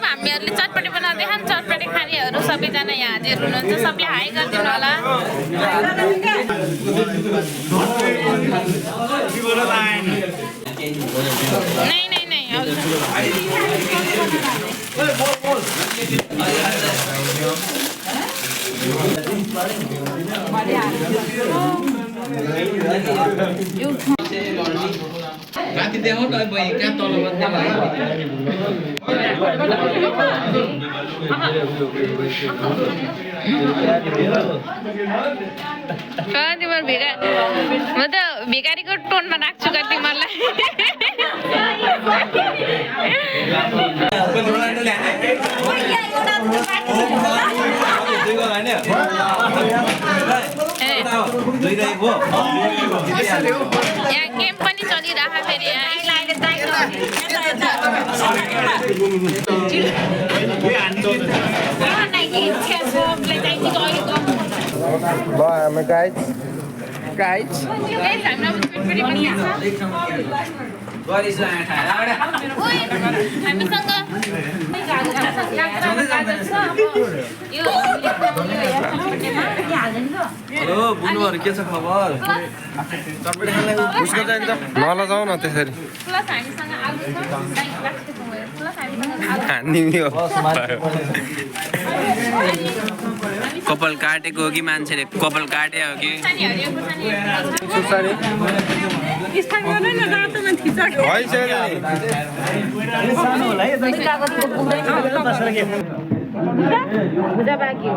हामीहरूले चटपटी बनाउँदै खान्छ चटपटी खानेहरू सबैजना यहाँ हाजिर हुनुहुन्छ सबले हाई गरिदिनु होला नहीं नहीं नहीं राति देखाउ त बहिनी कहाँ तल तिम्रो म त भिखारीको टोनमा राख्छु क्या तिमीहरूलाई यहाँ गेम पनि चलिरहेको फेरि हेलो बुनुहरु के छ खबर चटपटी खानलाई उसको चाहिँ त नलजाऊ न त्यसरी कपाल काटेको हो कि मान्छेले कपाल काटे हो कि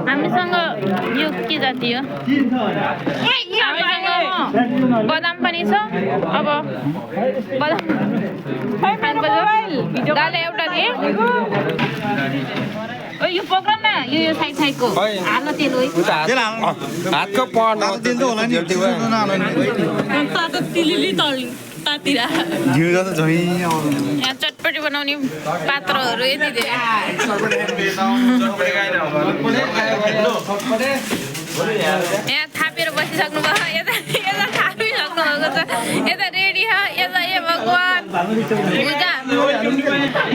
हामीसँग यो के जाति हो हामीसँग बदाम पनि छ अब बदाम दाल एउटा दिए यो पक्र न यो साइड साइडको हाल्न तेल हातको पर्न दिन्छ होला नि यहाँ चटपटी बनाउने पात्रहरू यति धेरै यहाँ थापेर बसिसक्नु भयो यता यता थापिसक्नु भएको छ यता रेडी छ यता ए भगवान् पूजा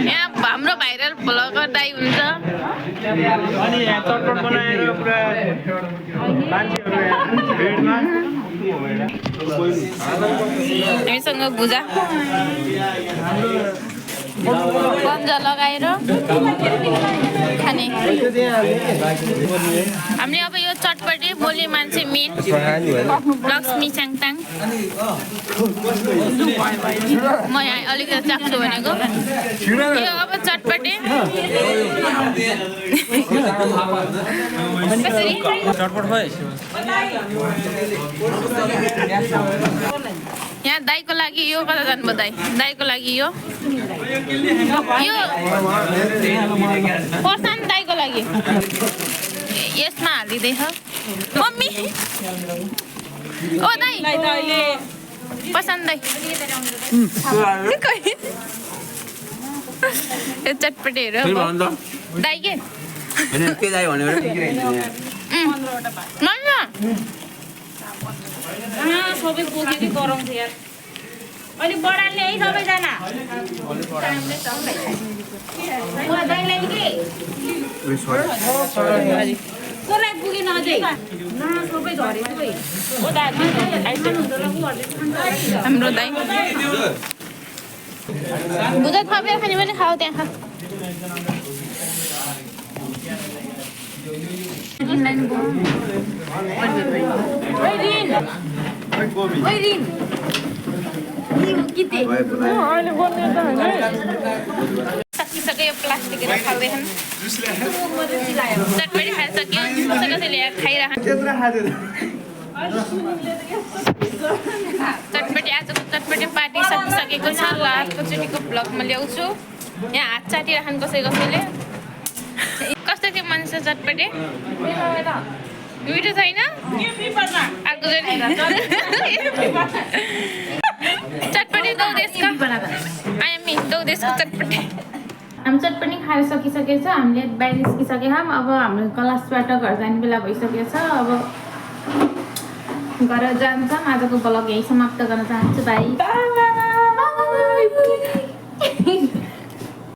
यहाँ हाम्रो भाइरल भ्लगर दाइ हुन्छ हामीसँग भुजा गन्जा लगाएर खाने हामीले अब यो चटपटी बोली मान्छे मेन लक्ष्मी च्याङताङ म यहाँ अलिकति चाख्छु भनेको यो अब चटपटी यहाँ दाइको लागि यो कता जानुभयो दाइ दाइको लागि यो पर्सान दाइको लागि यसमा हालिदिँदैछ मम्मी ओ दाइ पर्सान दाइ यो चटपटीहरू दाइ के सबै पोखेको गराउँछ यार अहिले बडाल्ने है सबैजना कसलाई पुगेन अझै सबै झरेको हाम्रो दाइ बुझा थपेर खाने पनि खाऊ त्यहाँ खा सकिसक्यो यो प्लास्टिकहरू खाँदैछन् चटपटी खाइसक्यो कसैले खाइरहन्छ चटपटी आजको चटपटी पार्टी सकिसकेको छ लास्टकोचोटिको ब्लगमा ल्याउँछु यहाँ हात चाटिरहन् कसैले कस्तो थियो मान्छे चटपटी मिठो छैन अर्को चटपटी दो देशको आइएम दो देशको चटपटी हामी चटपटी खाएर सकिसकेको छ हामीले बाहिर निस्किसकेका छौँ अब हाम्रो क्लासबाट घर जाने बेला भइसकेको छ अब घर जान्छौँ आजको ब्लग यही समाप्त गर्न चाहन्छु बाई